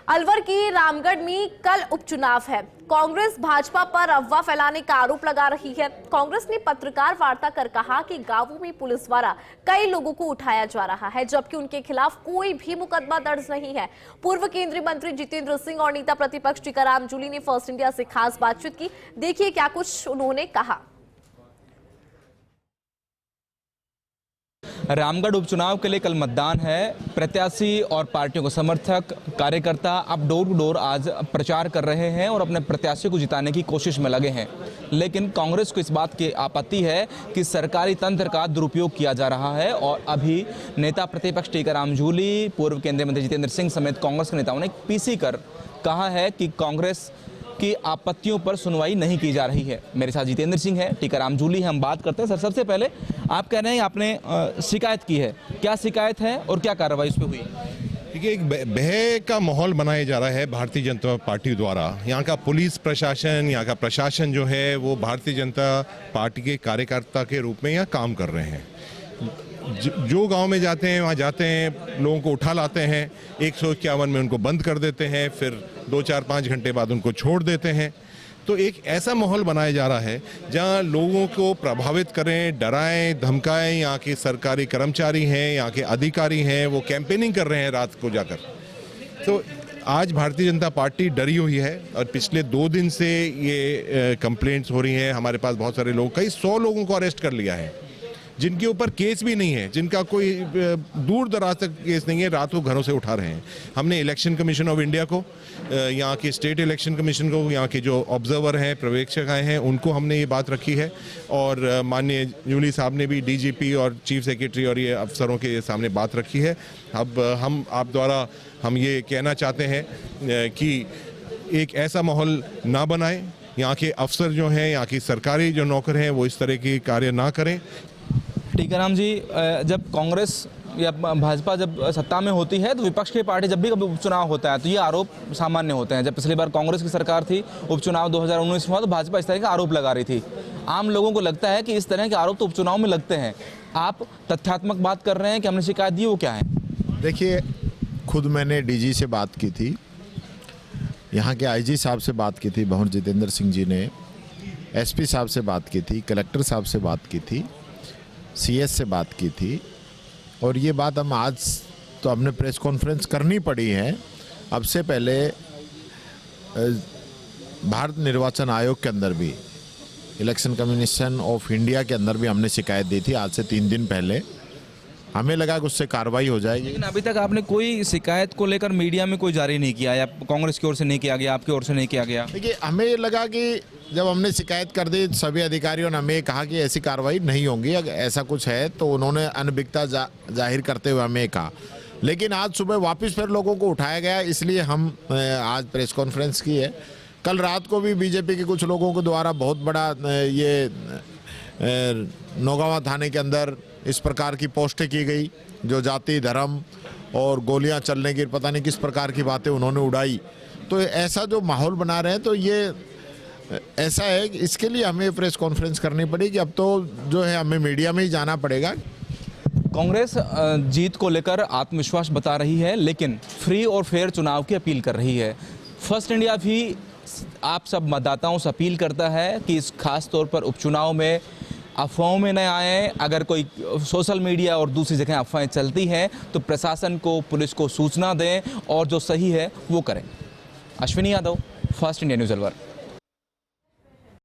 अलवर की रामगढ़ में कल उपचुनाव है। कांग्रेस भाजपा पर अफवाह फैलाने का आरोप लगा रही है। कांग्रेस ने पत्रकार वार्ता कर कहा कि गांवों में पुलिस द्वारा कई लोगों को उठाया जा रहा है, जबकि उनके खिलाफ कोई भी मुकदमा दर्ज नहीं है। पूर्व केंद्रीय मंत्री जितेंद्र सिंह और नेता प्रतिपक्ष टीकाराम जूली ने फर्स्ट इंडिया से खास बातचीत की। देखिए क्या कुछ उन्होंने कहा। रामगढ़ उपचुनाव के लिए कल मतदान है। प्रत्याशी और पार्टियों के समर्थक कार्यकर्ता अब डोर टू डोर आज प्रचार कर रहे हैं और अपने प्रत्याशी को जिताने की कोशिश में लगे हैं। लेकिन कांग्रेस को इस बात की आपत्ति है कि सरकारी तंत्र का दुरुपयोग किया जा रहा है और अभी नेता प्रतिपक्ष टीकाराम जूली, पूर्व केंद्रीय मंत्री जितेंद्र सिंह समेत कांग्रेस के नेताओं ने पीसी कर कहा है कि कांग्रेस की आपत्तियों पर सुनवाई नहीं की जा रही है। मेरे साथ जितेंद्र सिंह है, टीकाराम जूली है, हम बात करते हैं। सर, सबसे पहले आप कह रहे हैं आपने शिकायत की है, क्या शिकायत है और क्या कार्रवाई उस पर हुई? देखिए, एक भय का माहौल बनाया जा रहा है भारतीय जनता पार्टी द्वारा। यहाँ का पुलिस प्रशासन, यहाँ का प्रशासन जो है वो भारतीय जनता पार्टी के कार्यकर्ता के रूप में यहाँ काम कर रहे हैं। जो गांव में जाते हैं वहाँ जाते हैं, लोगों को उठा लाते हैं, 151 में उनको बंद कर देते हैं, फिर 2-4-5 घंटे बाद उनको छोड़ देते हैं। तो एक ऐसा माहौल बनाया जा रहा है जहां लोगों को प्रभावित करें, डराएं, धमकाएं। यहाँ के सरकारी कर्मचारी हैं, यहाँ के अधिकारी हैं, वो कैंपेनिंग कर रहे हैं रात को जाकर। तो आज भारतीय जनता पार्टी डरी हुई है और पिछले 2 दिन से ये कंप्लेंट्स हो रही हैं। हमारे पास बहुत सारे लोग, कई 100 लोगों को अरेस्ट कर लिया है, जिनके ऊपर केस भी नहीं है, जिनका कोई दूर दराज तक केस नहीं है, रात को घरों से उठा रहे हैं। हमने इलेक्शन कमीशन ऑफ इंडिया को, यहाँ के स्टेट इलेक्शन कमीशन को, यहाँ के जो ऑब्जर्वर हैं, पर्यवेक्षक आए हैं, उनको हमने ये बात रखी है और माननीय जूली साहब ने भी डीजीपी और चीफ सेक्रेटरी और ये अफसरों के सामने बात रखी है। अब हम आप द्वारा हम ये कहना चाहते हैं कि एक ऐसा माहौल ना बनाएं। यहाँ के अफसर जो हैं, यहाँ की सरकारी जो नौकर हैं, वो इस तरह की कार्य ना करें। टीकाराम जी, जब कांग्रेस या भाजपा जब सत्ता में होती है तो विपक्ष की पार्टी जब भी कभी उपचुनाव होता है तो ये आरोप सामान्य होते हैं। जब पिछली बार कांग्रेस की सरकार थी, उपचुनाव 2019 में हुआ, तो भाजपा इस तरह का आरोप लगा रही थी। आम लोगों को लगता है कि इस तरह के आरोप तो उपचुनाव में लगते हैं। आप तथ्यात्मक बात कर रहे हैं कि हमने शिकायत दी, वो क्या है? देखिए, खुद मैंने डीजी से बात की थी, यहाँ के आईजी साहब से बात की थी, भंवर जितेंद्र सिंह जी ने, एसपी साहब से बात की थी, कलेक्टर साहब से बात की थी, सीएस से बात की थी। और ये बात हम आज तो हमने प्रेस कॉन्फ्रेंस करनी पड़ी है। अब से पहले भारत निर्वाचन आयोग के अंदर भी, इलेक्शन कमीशन ऑफ इंडिया के अंदर भी हमने शिकायत दी थी आज से 3 दिन पहले। हमें लगा कि उससे कार्रवाई हो जाएगी। लेकिन अभी तक आपने कोई शिकायत को लेकर मीडिया में कोई जारी नहीं किया, या कांग्रेस की ओर से नहीं किया गया, आपकी ओर से नहीं किया गया? देखिए, हमें ये लगा कि जब हमने शिकायत कर दी, सभी अधिकारियों ने हमें कहा कि ऐसी कार्रवाई नहीं होगी, अगर ऐसा कुछ है तो उन्होंने अनभिज्ञता जाहिर करते हुए हमें कहा। लेकिन आज सुबह वापस फिर लोगों को उठाया गया, इसलिए हम आज प्रेस कॉन्फ्रेंस की है। कल रात को भी बीजेपी के कुछ लोगों के द्वारा बहुत बड़ा ये नौगावा थाने के अंदर इस प्रकार की पोस्टें की गई, जो जाति, धर्म और गोलियां चलने की पता नहीं किस प्रकार की बातें उन्होंने उड़ाई। तो ऐसा जो माहौल बना रहे हैं, तो ये ऐसा है कि इसके लिए हमें प्रेस कॉन्फ्रेंस करनी पड़ेगी। अब तो जो है हमें मीडिया में ही जाना पड़ेगा। कांग्रेस जीत को लेकर आत्मविश्वास बता रही है, लेकिन फ्री और फेयर चुनाव की अपील कर रही है। फर्स्ट इंडिया भी आप सब मतदाताओं से अपील करता है कि इस खास तौर पर उपचुनाव में अफवाहों में न आए। अगर कोई सोशल मीडिया और दूसरी जगह अफवाहें चलती हैं तो प्रशासन को, पुलिस को सूचना दें और जो सही है वो करें। Ashwini Yadav, first India news Alwar.